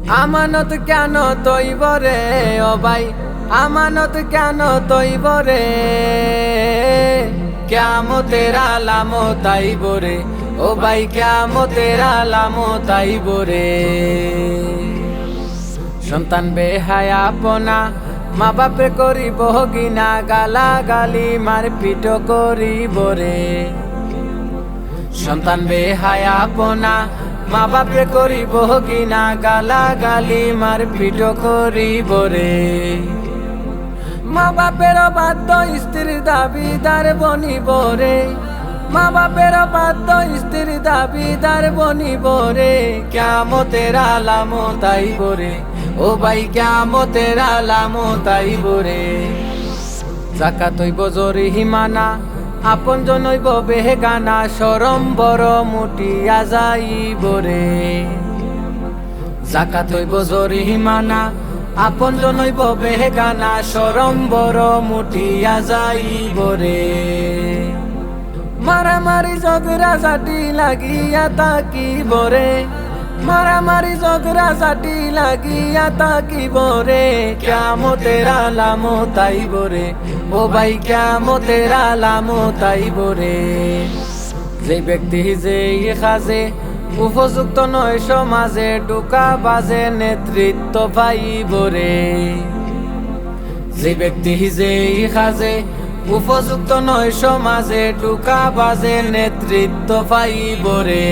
আমানত কেন তৈব রে ও ভাই, আমানত কেন তৈব রে, কিয়ামতের আলামত আইব রে ও ভাই, কিয়ামতের আলামত আইব রে। সন্তান বেহায়া আপনা মা বাপে করিব গিনা, গালা গালি মারপিট করিব রে। সন্তান বেহায়া আপনা মা বাপে করিব গিনা, গালা গালি মারপিট করিব রে। মা বাপের বাধ্য স্ত্রীর দাবিদার বনিব রে, মা বাপের বাধ্য স্ত্রীর দাবিদার বনিব রে। কিয়ামতের আলামত আইব রে ও ভাই, কিয়ামতের আলামত আইব রে। যাকাত হইব জরিমানা, আপন জন হইব বেগানা, শরম বড় মুটিয়া যাইব রে। যাকাত হইব জরিমানা, আপন জন হইব বেগানা, শরম বড় মুটিয়া যাইব রে। মারামারি ঝগড়া ঝাঁটি লাগিয়া তাকিব রে, মারামারি ঝগড়া ঝাঁটি লাগিয়া তাকিব রে। কিয়ামতের আলামত আইব রে ও ভাই, কিয়ামতের আলামত আইব রে। যে ব্যক্তি যে কাজে উপযুক্ত নয় সমাজে, ঢুকা বাজে নেতৃত্ব পাইব রে। যে ব্যক্তি যে কাজে উপযুক্ত নয় সমাজে, ঢুকা বাজে নেতৃত্ব পাইব রে।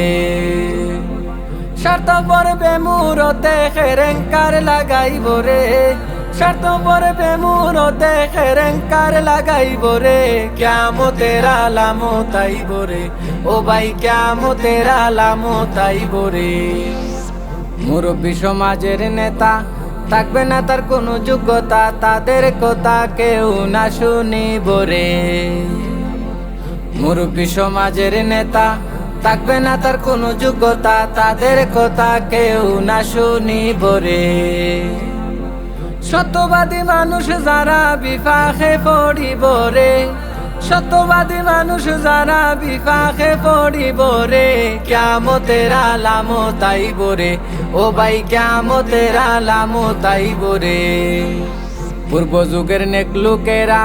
স্বার্থপর বেমুরতে খেরেঙ্কার লাগাইব রে, স্বার্থপর বেমুরতে খেরেঙ্কার লাগাইব রে। কিয়ামতের আলামত আইব রে ও ভাই, কিয়ামতের আলামত আইব রে। মুরব্বী সমাজের নেতা, থাকবে না তার কোনো যোগ্যতা, তাদের কথা কেউ না শুনিব রে। মুরব্বী সমাজের নেতা, থাকবে না তার কোনো যোগ্যতা, তাদের কথা কেউ না শুনিব রে। সত্যবাদী মানুষ যারা বিপাকে পড়িব রে, সত্যবাদী মানুষ যারা বিপাকে পড়িব রে। কিয়ামতের আলামত আইব রে ও ভাই, কিয়ামতের আলামত আইব রে। পূর্ব যুগের নেক লোকেরা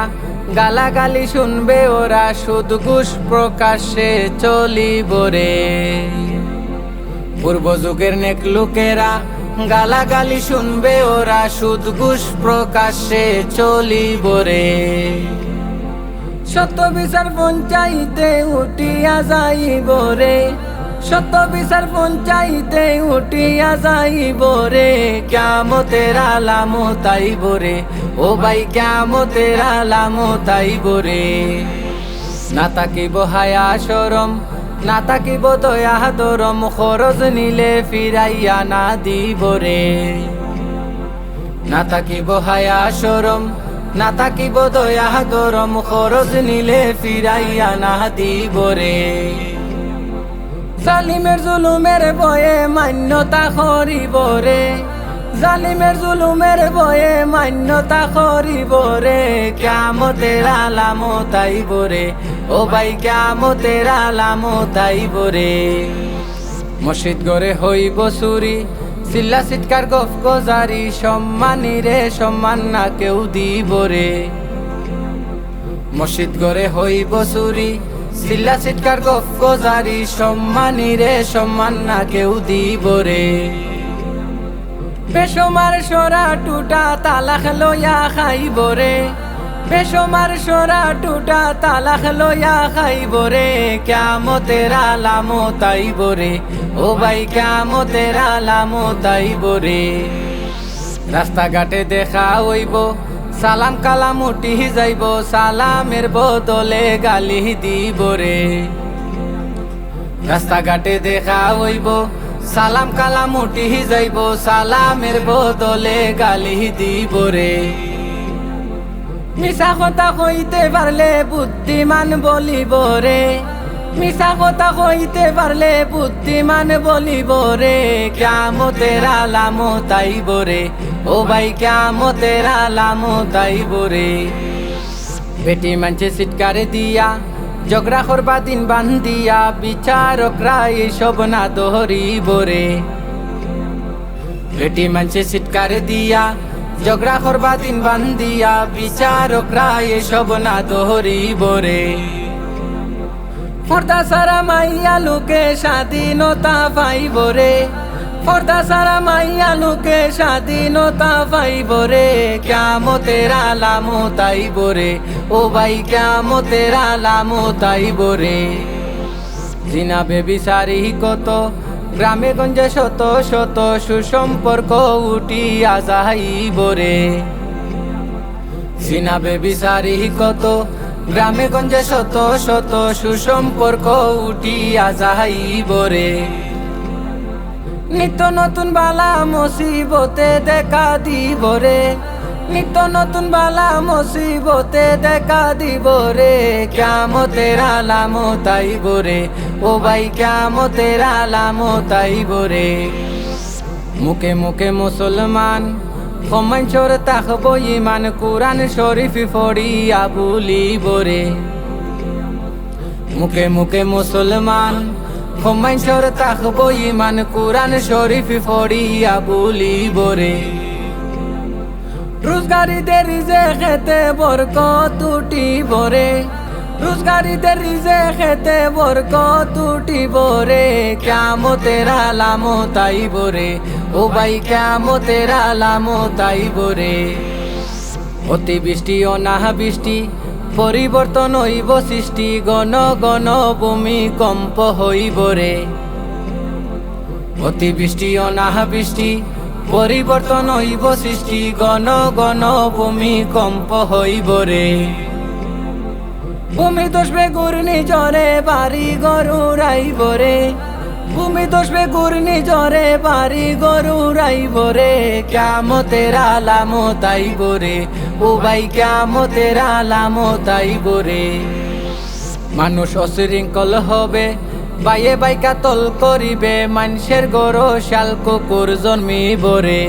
গালাগালি শুনবে ওরা, সুদ ঘুষ প্রকাশ্যে চলিব রে। পূর্ব যুগের নেক লোকেরা গালাগালি শুনবে ওরা, সুদ ঘুষ প্রকাশ্যে চলিব রে। সত্য বিচার পঞ্চায়েতে উঠিয়া যাইব রে, সত্য বিচার পঞ্চায়েতে উঠিয়া যাইব রে। কিয়ামতের আলামত আইব রে ও ভাই, কিয়ামতের আলামত আইব রে। না তাকিব হায়া শরম, না তাকিব দয়া দরম, খরচ নিলে ফিরাইয়া না দিব রে। না তাকিব হায়া শরম, না তাকিব দয়া দরম, খরচ নিলে ফিরাইয়া না দিব রে। জালিমের জুলুমের ভয়ে মান্যতা করিব রে, জালিমের জুলুমের ভয়ে মান্যতা করিব রে। কিয়ামতের আলামত আইব রে ও ভাই, কিয়ামতের আলামত আইব রে। মসজিদ গড়ে হইব চুরি, চিল্লা চিৎকার গফ গজারি, সম্মানী রে সম্মান না কেউ দিব রে। মসজিদ গড়ে হইব চুরি, চিল্লা চিৎকার গফ গজারি, সম্মানী রে সম্মান না কেউ দিব রে। বেসমার সরা টুটা তালাক লইয়া খাইব রে, বেসমার সরা টুটা তালাক লইয়া খাইব রে। কিয়ামতের আলামত আইব রে ও ভাই, কিয়ামতের আলামত আইব রে। রাস্তাঘাটে দেখা হইব সালাম কালাম উঠি যাইব, সালামের বদলে গালি দিব রে। রাস্তাঘাটে দেখা হইব সালাম কালাম উঠি যাইব, সালামের বদলে গালি দিব রে। মিছা কথা কইতে পারলে বুদ্ধিমান বলিব রে, মিছা কথা কইতে পারলে বুদ্ধিমান বলিব রে। কিয়ামতের আলামত আইব রে ও ভাই, কিয়ামতের আলামত আইব রে। বেটি মানছে সিটকারে দিয়া, ঝগড়া করবা দিন বান্ধিয়া, বিচারকরা এইসব না ধরিব রে। বেটি মানছে সিটকারে দিয়া ঝগড়া করবা দিন বান্দিয়া বিচারকরা এসব না ধরিব রে পর্দা সারা মাইয়া লোকে স্বাধীনতা পাইব রে পর্দা সারা মাইয়া লোকে স্বাধীনতা পাইব রে কিয়ামতের আলামত আইব রে ও ভাই কিয়ামতের আলামত আইব রে জিনা বেবিচারি কত গ্রামে গঞ্জে শত শত সুসম্পর্ক উঠিয়া যাইব রে জিনা বেবিচারি কত গ্রামে গঞ্জে শত শত সুসম্পর্ক উঠিয়া যাইব রে নিত্য নতুন বালা মুসিবতে দেখা দিব রে নিত্য নতুন বালা মুসিবতে দেখা দিব রে কিয়ামতের আলামত আইব রে ও ভাই কিয়ামতের আলামত আইব রে মুখে মুখে মুসলমান কমাঞ্চর তাকব ইমান কুরআন শরীফ পড়িয়া বলিব রে মুখে মুখে মুসলমান কমাঞ্চর তাকব ইমান কুরআন শরীফ পড়িয়া বলিব রে রোজগারিদের রিজেকেতে বরকত উঠিব রে রোজগারিদের রিজেকেতে বরকত উঠিব রে কিয়ামতের আলামত আইব রে ও ভাই কিয়ামতের আলামত আইব রে অতি বৃষ্টি অনাবৃষ্টি পরিবর্তন হইব সৃষ্টি গণ গণ ভূমিকম্প হইব রে অতি বৃষ্টি অনাবৃষ্টি পরিবর্তন হইব সৃষ্টি গণ গণ ভূমিকম্প হইব রে ভূমি দোষবে ঘূর্ণি ঝড়ে বাড়ি গরু রাইব রে ভূমি দোষবে ঘূর্ণি ঝড়ে বাড়ি গরু রাইব রে কিয়ামতের আলামত আইব রে ও ভাই কিয়ামতের আলামত আইব রে মানুষ অশৃঙ্খল হবে বাইয়ে বাইকা তল করিবে মানুষের গরো শাল কুকুর জন্মিব রে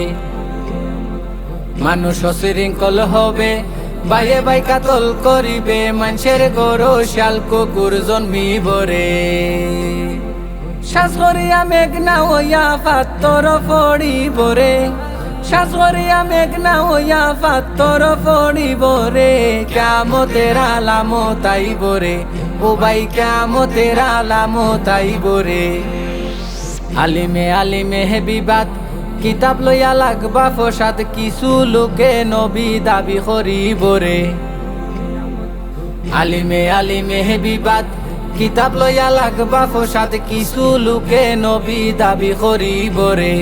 মানুষ অশৃঙ্খল হবে বাইয়ে বাইকা তল করিবে মানুষের গরো শাল কুকুর জন্মিব রে শ্বাস করিয়া মেঘনা হইয়া পাত্তর পড়িব রে শ্বাস করিয়া মেঘনা হইয়া পাত্তর পড়িব রে কিয়ামতের আলামত আইব রে ও ভাই কিয়ামতের আলামত আইব রে আলিমে আলিমে হে বিবাদ কিতাব লইয়া লাগবা ফসাদ কিছু লোকে নবী দাবি করিব রে আলিমে আলিমে হে বিবাদ কিতাব লইয়া লাগবা ফসাদ কিছু লোকে নবী দাবি করিব রে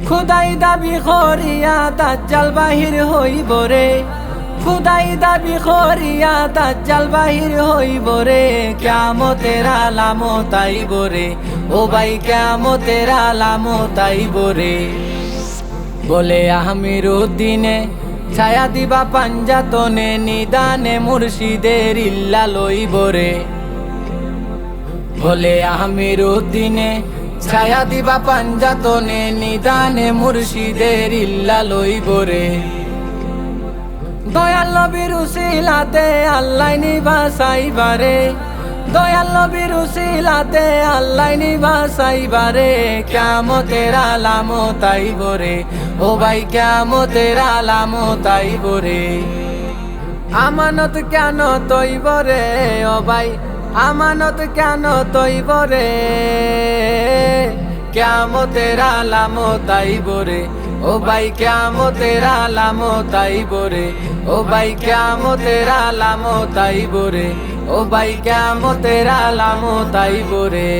খুদাই দাবি করিয়া দাজ্জাল বাহির হইব রে খুদাই দাবি করিয়া দাজ্জাল বাহির হইব রে কিয়ামতের আলামত আইব রে ও ভাই কিয়ামতের আলামত আইব রে বলে আমিরুদ্দিনে ছায়া দিবা পাঞ্জাতনে নিদানে মুর্শিদের ইল্লা লইব রে বলে আমিরুদ্দিনে ছায়া দিবা পাঞ্জাতনে নিদানে মুর্শিদের ইল্লা লইব রে দয়াল নবীর উসিলাতে আল্লাহ নিবাসাইবারে দয়াল নবীর উসিলাতে আল্লাহ নিবাসাইবারে কিয়ামতের আলামত আইব রে ও ভাই কিয়ামতের আলামত আইব রে আমানত কেন তৈব রে ও ভাই আমানত কেন তৈব রে কিয়ামতের আলামত আইব রে ও ভাই কিয়ামতের আলামত আইব রে ও ভাই কিয়ামতের আলামত আইব রে ও ভাই কিয়ামতের আলামত আইব রে।